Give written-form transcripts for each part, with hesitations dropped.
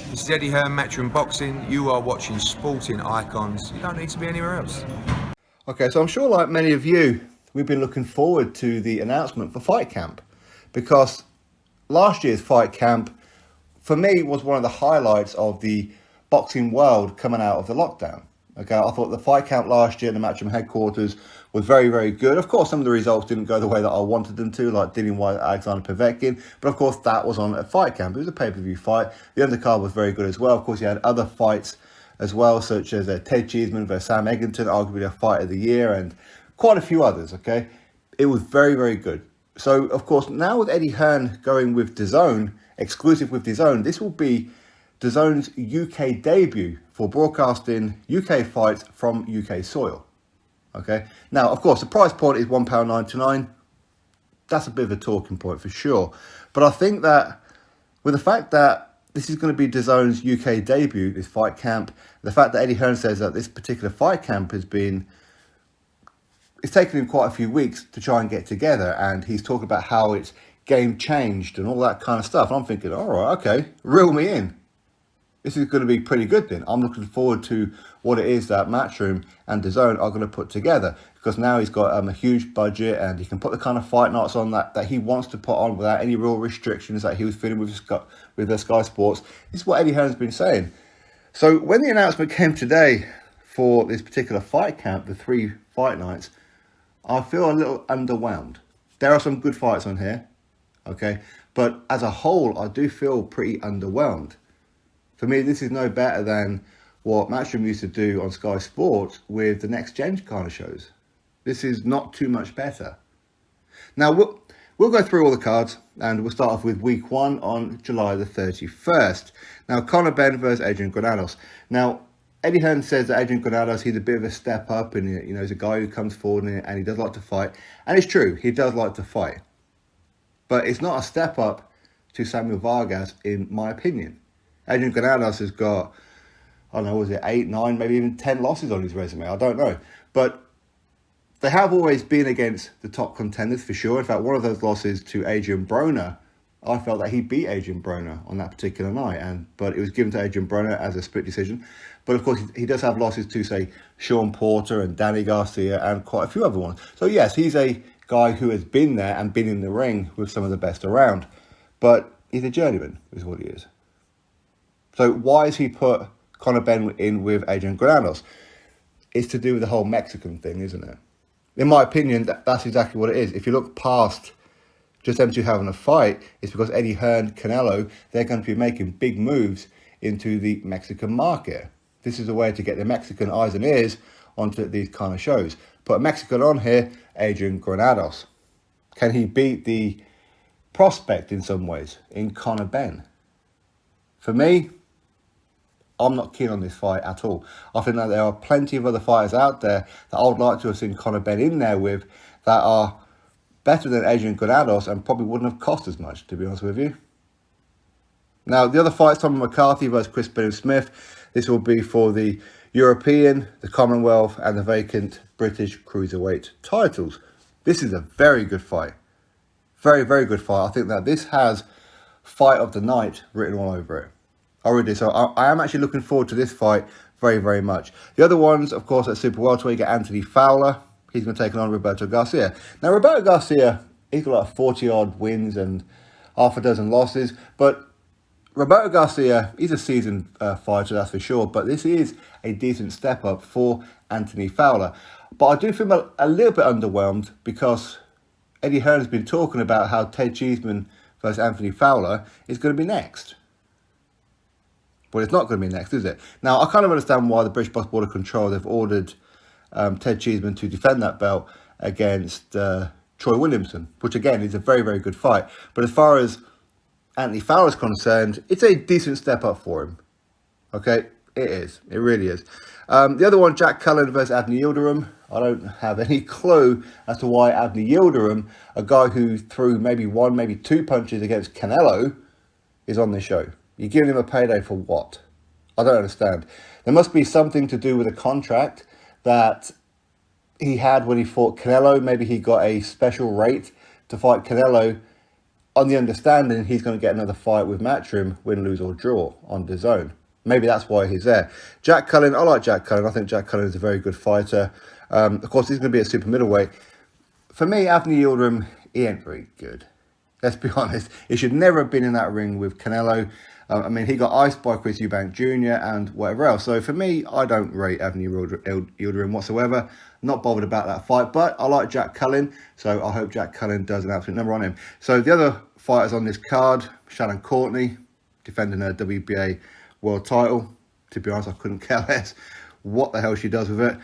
This is Eddie Hearn, Matchroom Boxing. You are watching Sporting Icons. You don't need to be anywhere else. Okay, so I'm sure like many of you, we've been looking forward to the announcement for Fight Camp, because last year's Fight Camp, for me, was one of the highlights of the boxing world coming out of the lockdown. Okay, I thought the Fight Camp last year in the Matchroom headquarters was very, very good. Of course, some of the results didn't go the way that I wanted them to, like Dillian Whyte, Alexander Povetkin. But of course, that was on a Fight Camp. It was a pay-per-view fight. The undercard was very good as well. Of course, you had other fights as well, such as Ted Cheeseman versus Sam Eggington, arguably a fight of the year, and quite a few others, okay? It was very, very good. So, of course, now with Eddie Hearn going with DAZN, exclusive with DAZN, this will be DAZN's UK debut for broadcasting UK fights from UK soil. Okay. Now, of course, the price point is £1.99. That's a bit of a talking point for sure. But I think that with the fact that this is going to be DAZN's UK debut, this fight camp, the fact that Eddie Hearn says that this particular fight camp it's taken him quite a few weeks to try and get together, and he's talking about how it's game changed and all that kind of stuff. And I'm thinking, all right, okay, reel me in. This is going to be pretty good then. I'm looking forward to what it is that Matchroom and DAZN are going to put together, because now he's got a huge budget and he can put the kind of fight nights on that he wants to put on without any real restrictions that he was feeling with Sky Sports. This is what Eddie Hearn's been saying. So when the announcement came today for this particular fight camp, the 3 fight nights, I feel a little underwhelmed. There are some good fights on here, okay? But as a whole, I do feel pretty underwhelmed. For me, this is no better than what Matchroom used to do on Sky Sports with the Next Gen kind of shows. This is not too much better. Now, we'll go through all the cards, and we'll start off with week 1 on July the 31st. Now, Conor Benn versus Adrian Granados. Now, Eddie Hearn says that Adrian Granados, he's a bit of a step up, and he's a guy who comes forward and he does like to fight. And it's true, he does like to fight. But it's not a step up to Samuel Vargas, in my opinion. Adrian Granados has got, I don't know, was it 8, 9, maybe even 10 losses on his resume? I don't know. But they have always been against the top contenders for sure. In fact, one of those losses to Adrian Broner, I felt that he beat Adrian Broner on that particular night. But it was given to Adrian Broner as a split decision. But of course, he does have losses to, say, Sean Porter and Danny Garcia and quite a few other ones. So yes, he's a guy who has been there and been in the ring with some of the best around. But he's a journeyman, is what he is. So why has he put Conor Benn in with Adrian Granados? It's to do with the whole Mexican thing, isn't it? In my opinion, that's exactly what it is. If you look past just them two having a fight, it's because Eddie Hearn, Canelo, they're going to be making big moves into the Mexican market. This is a way to get the Mexican eyes and ears onto these kind of shows. Put a Mexican on here, Adrian Granados. Can he beat the prospect in some ways in Conor Benn? For me, I'm not keen on this fight at all. I think that there are plenty of other fighters out there that I would like to have seen Conor Benn in there with that are better than Adrian Granados and probably wouldn't have cost as much, to be honest with you. Now, the other fight, Tommy McCarthy versus Chris Billam-Smith. This will be for the European, the Commonwealth, and the vacant British Cruiserweight titles. This is a very good fight. Very, very good fight. I think that this has fight of the night written all over it. Already, so I am actually looking forward to this fight very, very much. The other ones, of course, at Super Welterweight, you get Anthony Fowler. He's going to take on Roberto Garcia. Now, Roberto Garcia, he's got like 40-odd wins and half a dozen losses. But Roberto Garcia, he's a seasoned fighter, that's for sure. But this is a decent step up for Anthony Fowler. But I do feel a little bit underwhelmed because Eddie Hearn has been talking about how Ted Cheeseman versus Anthony Fowler is going to be next. But it's not going to be next, is it? Now, I kind of understand why the British Box Border Control, they've ordered Ted Cheeseman to defend that belt against Troy Williamson, which again is a very, very good fight. But as far as Anthony Fowler is concerned, it's a decent step up for him. Okay, it is. It really is. The other one, Jack Cullen versus Avni Yildirim. I don't have any clue as to why Avni Yildirim, a guy who threw maybe 1, maybe 2 punches against Canelo, is on this show. You're giving him a payday for what? I don't understand. There must be something to do with a contract that he had when he fought Canelo. Maybe he got a special rate to fight Canelo on the understanding he's going to get another fight with Matchroom, win, lose or draw on the zone. Maybe that's why he's there. Jack Cullen, I like Jack Cullen. I think Jack Cullen is a very good fighter. Of course, he's going to be a super middleweight. For me, Anthony Yildirim, he ain't very good. Let's be honest. He should never have been in that ring with Canelo. I mean, he got iced by Chris Eubank Jr. and whatever else. So for me, I don't rate Anthony Yildirim whatsoever. Not bothered about that fight. But I like Jack Cullen. So I hope Jack Cullen does an absolute number on him. So the other fighters on this card, Shannon Courtney, defending her WBA world title. To be honest, I couldn't care less what the hell she does with it.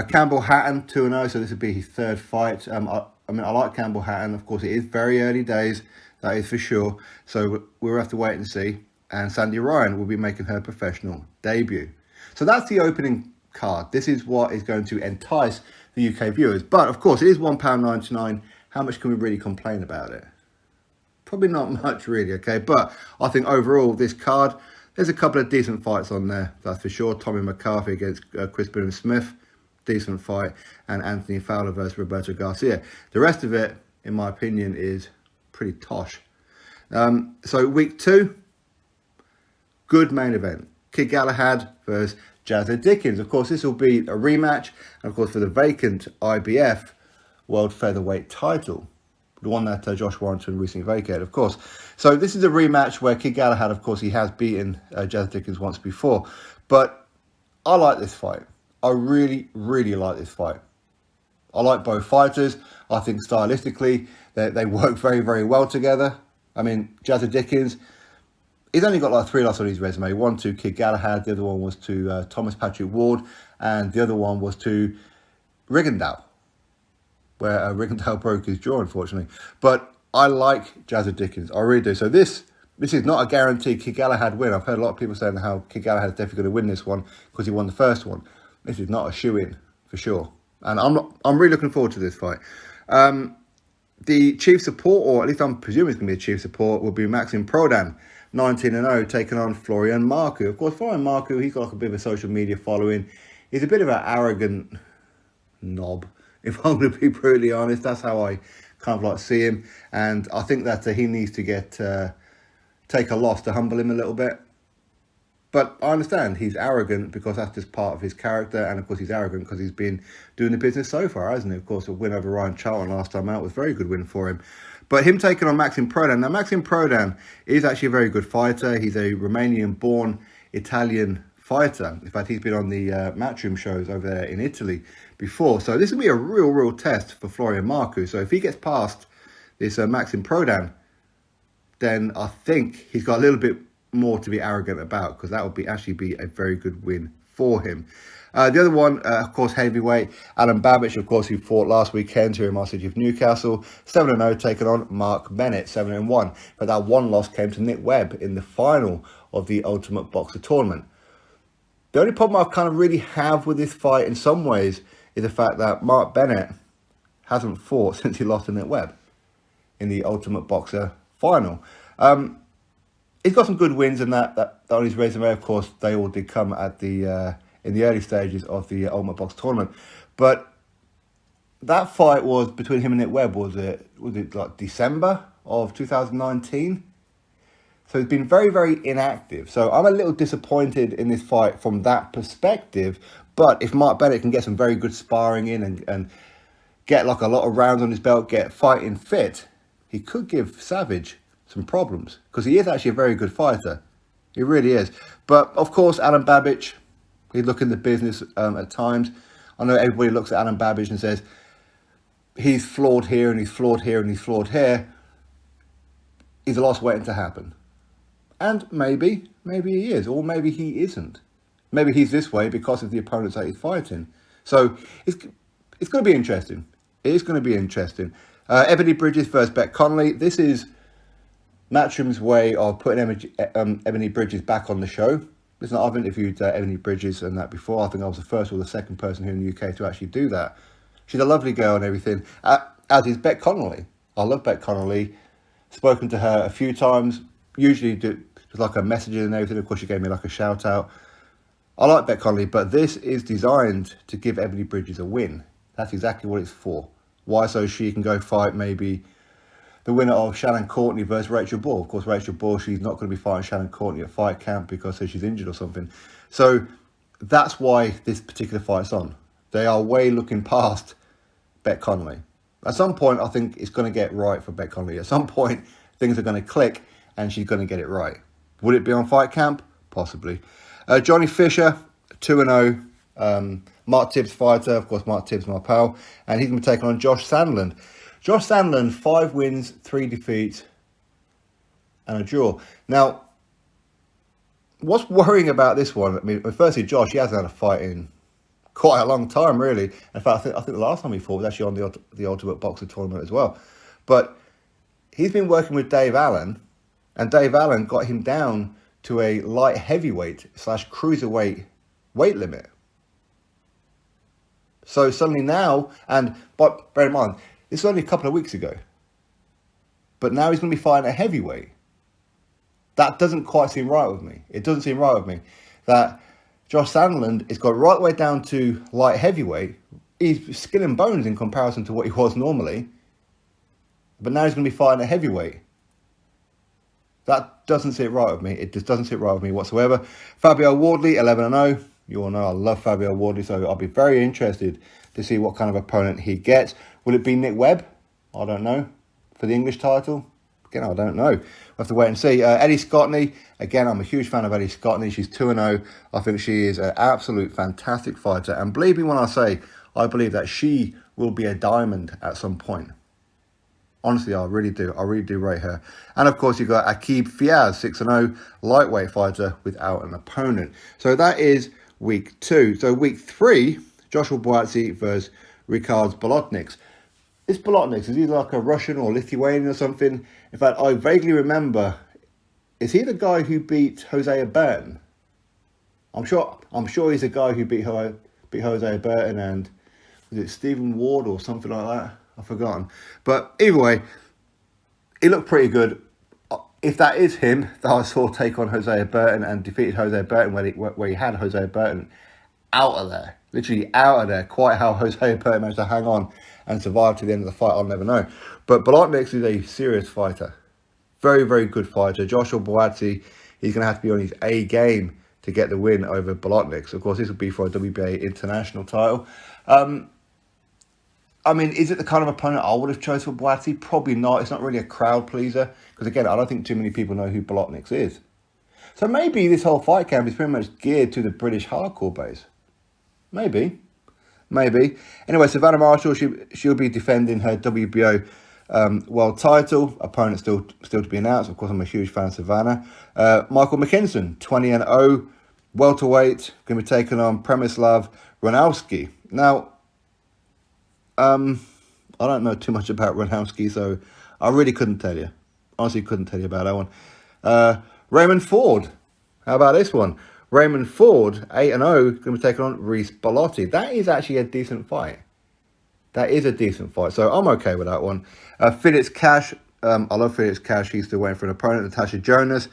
Campbell Hatton, 2-0, so this would be his third fight. I mean, I like Campbell Hatton. Of course, it is very early days, that is for sure. So we'll have to wait and see. And Sandy Ryan will be making her professional debut. So that's the opening card. This is what is going to entice the UK viewers. But, of course, it is £1.99. How much can we really complain about it? Probably not much, really, okay? But I think overall, this card, there's a couple of decent fights on there, that's for sure. Tommy McCarthy against Chris Smith, decent fight. And Anthony Fowler versus Roberto Garcia. The rest of it, in my opinion, is pretty tosh. So week 2, good main event. Kid Galahad versus Jazza Dickens. Of course, this will be a rematch. And of course, for the vacant IBF World Featherweight title. The one that Josh Warrington recently vacated, of course. So this is a rematch where Kid Galahad, of course, he has beaten Jazza Dickens once before. But I like this fight. I really, really like this fight. I like both fighters. I think stylistically, they work very, very well together. I mean, Jazza Dickens, he's only got like 3 losses on his resume. One to Kid Galahad, the other one was to Thomas Patrick Ward, and the other one was to Rigondeaux, where Rigondeaux broke his jaw, unfortunately. But I like Jazza Dickens. I really do. So this is not a guaranteed Kid Galahad win. I've heard a lot of people saying how Kid Galahad is definitely going to win this one because he won the first one. This is not a shoe-in, for sure. And I'm really looking forward to this fight. The chief support, or at least I'm presuming it's going to be a chief support, will be Maxim Prodan, 19-0, taking on Florian Marku. Of course, Florian Marku, he's got like a bit of a social media following. He's a bit of an arrogant knob, if I'm going to be brutally honest. That's how I kind of like see him. And I think that he needs to take a loss to humble him a little bit. But I understand he's arrogant because that's just part of his character. And of course, he's arrogant because he's been doing the business so far, hasn't he? Of course, a win over Ryan Charlton last time out was a very good win for him. But him taking on Maxim Prodan. Now, Maxim Prodan is actually a very good fighter. He's a Romanian-born Italian fighter. In fact, he's been on the Matchroom shows over there in Italy before. So this will be a real test for Florian Marku. So if he gets past this Maxim Prodan, then I think he's got a little bit more to be arrogant about, because that would actually be a very good win for him. The other one, of course, heavyweight, Alan Babbage, of course, who fought last weekend here in my city of Newcastle, 7-0, taking on Mark Bennett, 7-1. But that one loss came to Nick Webb in the final of the Ultimate Boxer tournament. The only problem I kind of really have with this fight in some ways is the fact that Mark Bennett hasn't fought since he lost to Nick Webb in the Ultimate Boxer final. He's got some good wins in that on his resume. Of course, they all did come at the in the early stages of the Ultimate Boxer tournament. But that fight was between him and Nick Webb, was it like December of 2019? So he's been very, very inactive. So I'm a little disappointed in this fight from that perspective. But if Mark Bennett can get some very good sparring in and get like a lot of rounds on his belt, get fighting fit, he could give Savage some problems, because he is actually a very good fighter. He really is. But of course, Alan Babbage, he'd look in the business at times. I know everybody looks at Alan Babbage and says he's flawed here and he's flawed here and he's flawed here. He's a loss waiting to happen. And maybe he is, or maybe he isn't. Maybe he's this way because of the opponents that he's fighting. So it's going to be interesting. It is going to be interesting. Ebony Bridges versus Beck Connolly. This is Matchroom's way of putting Ebony Bridges back on the show. Listen, I've interviewed Ebony Bridges and that before. I think I was the first or the second person here in the UK to actually do that. She's a lovely girl and everything, as is Beck Connolly. I love Beck Connolly. Spoken to her a few times, usually just like a messaging and everything. Of course, she gave me like a shout out. I like Beck Connolly, but this is designed to give Ebony Bridges a win. That's exactly what it's for. Why? So she can go fight maybe the winner of Shannon Courtney versus Rachel Ball. Of course, Rachel Ball, she's not going to be fighting Shannon Courtney at fight camp because she's injured or something. So that's why this particular fight's on. They are way looking past Bet Connolly. At some point, I think it's going to get right for Bet Connolly. At some point, things are going to click and she's going to get it right. Would it be on fight camp? Possibly. Johnny Fisher, 2-0. Mark Tibbs fighter. Of course, Mark Tibbs, my pal. And he's going to be taking on Josh Sandland. Josh Sandland, 5 wins, 3 defeats, and a draw. Now, what's worrying about this one? I mean, firstly, Josh, he hasn't had a fight in quite a long time, really. In fact, I think the last time he fought was actually on the Ultimate Boxer tournament as well. But he's been working with Dave Allen, and Dave Allen got him down to a light heavyweight / cruiserweight weight limit. So suddenly now, but bear in mind, this was only a couple of weeks ago. But now he's going to be fighting a heavyweight. That doesn't quite seem right with me. It doesn't seem right with me that Josh Sandland has got right the way down to light heavyweight. He's skin and bones in comparison to what he was normally. But now he's going to be fighting a heavyweight. That doesn't sit right with me. It just doesn't sit right with me whatsoever. Fabio Wardley, 11-0. You all know I love Fabio Wardley, so I'll be very interested to see what kind of opponent he gets. Will it be Nick Webb? I don't know. For the English title? Again, I don't know. We'll have to wait and see. Eddie Scotney. Again, I'm a huge fan of Eddie Scotney. She's 2-0. I think she is an absolute fantastic fighter. And believe me when I say, I believe that she will be a diamond at some point. Honestly, I really do. I really do rate her. And of course, you've got Aqib Fiaz, 6-0, lightweight fighter without an opponent. So that is week 2. So week 3, Joshua Buatsi versus Ricards Bolotniks. This Bolotniks, is he like a Russian or Lithuanian or something? In fact, I vaguely remember, is he the guy who beat Hosea Burton? I'm sure he's the guy who beat Hosea Burton, and was it Stephen Ward or something like that? I've forgotten. But either way, he looked pretty good. If that is him, that I saw take on Hosea Burton and defeated Hosea Burton where he had Hosea Burton out of there. Literally out of there. Quite how Hosea Burton managed to hang on and survive to the end of the fight, I'll never know. But Bolotniks is a serious fighter. Very, very good fighter. Joshua Buatsi, he's going to have to be on his A game to get the win over Bolotniks. Of course, this will be for a WBA international title. I mean, is it the kind of opponent I would have chosen for Buatsi? Probably not. It's not really a crowd pleaser. Because again, I don't think too many people know who Bolotniks is. So maybe this whole fight camp is pretty much geared to the British hardcore base. Maybe. Anyway, Savannah Marshall, she'll be defending her WBO world title. Opponent still to be announced. Of course, I'm a huge fan of Savannah. Michael McKinson, 20-0, welterweight, going to be taking on Przemysław Ronowski. Now, I don't know too much about Ronowski, so I really couldn't tell you. Honestly, couldn't tell you about that one. Raymond Ford, how about this one? Raymond Ford, 8-0, going to be taking on Reese Bellotti. That is actually a decent fight. That is a decent fight, so I'm okay with that one. Felix Cash, I love Felix Cash. He's still waiting for an opponent, Natasha Jonas.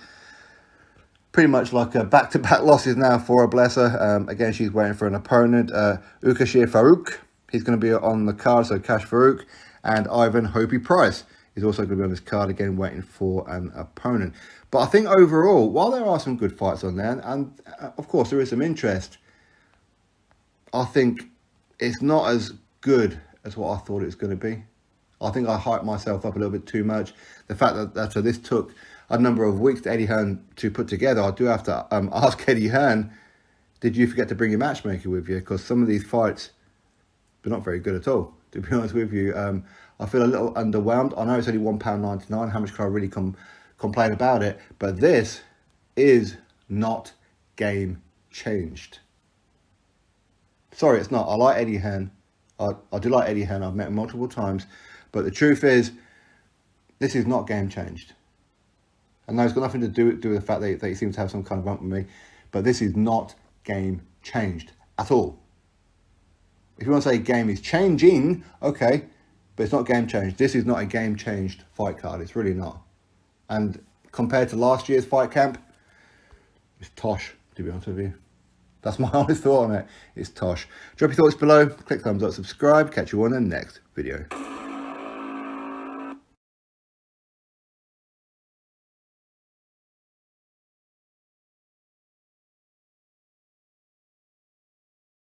Pretty much like back-to-back losses now for her, bless her. Again, she's waiting for an opponent. Ukashir Farouk, he's going to be on the card, so Cash Farouk. And Ivan Hopi Price is also going to be on this card, again, waiting for an opponent. But I think overall, while there are some good fights on there, and of course there is some interest, I think it's not as good as what I thought it was going to be. I think I hyped myself up a little bit too much. The fact that this took a number of weeks to Eddie Hearn to put together, I do have to ask Eddie Hearn, did you forget to bring your matchmaker with you? Because some of these fights, they're not very good at all, to be honest with you. I feel a little underwhelmed. I know it's only £1.99. How much can I really complain about it? But this is not game changed. Sorry, it's not. I like Eddie Hearn. I do like Eddie Hearn. I've met him multiple times. But the truth is, this is not game changed. And it's got nothing to do with the fact that he seems to have some kind of bump with me. But this is not game changed at all. If you want to say game is changing, okay. But it's not game changed. This is not a game changed fight card. It's really not. And compared to last year's fight camp, it's tosh, to be honest with you. That's my honest thought on it. It's tosh. Drop your thoughts below. Click thumbs up, subscribe. Catch you on the next video.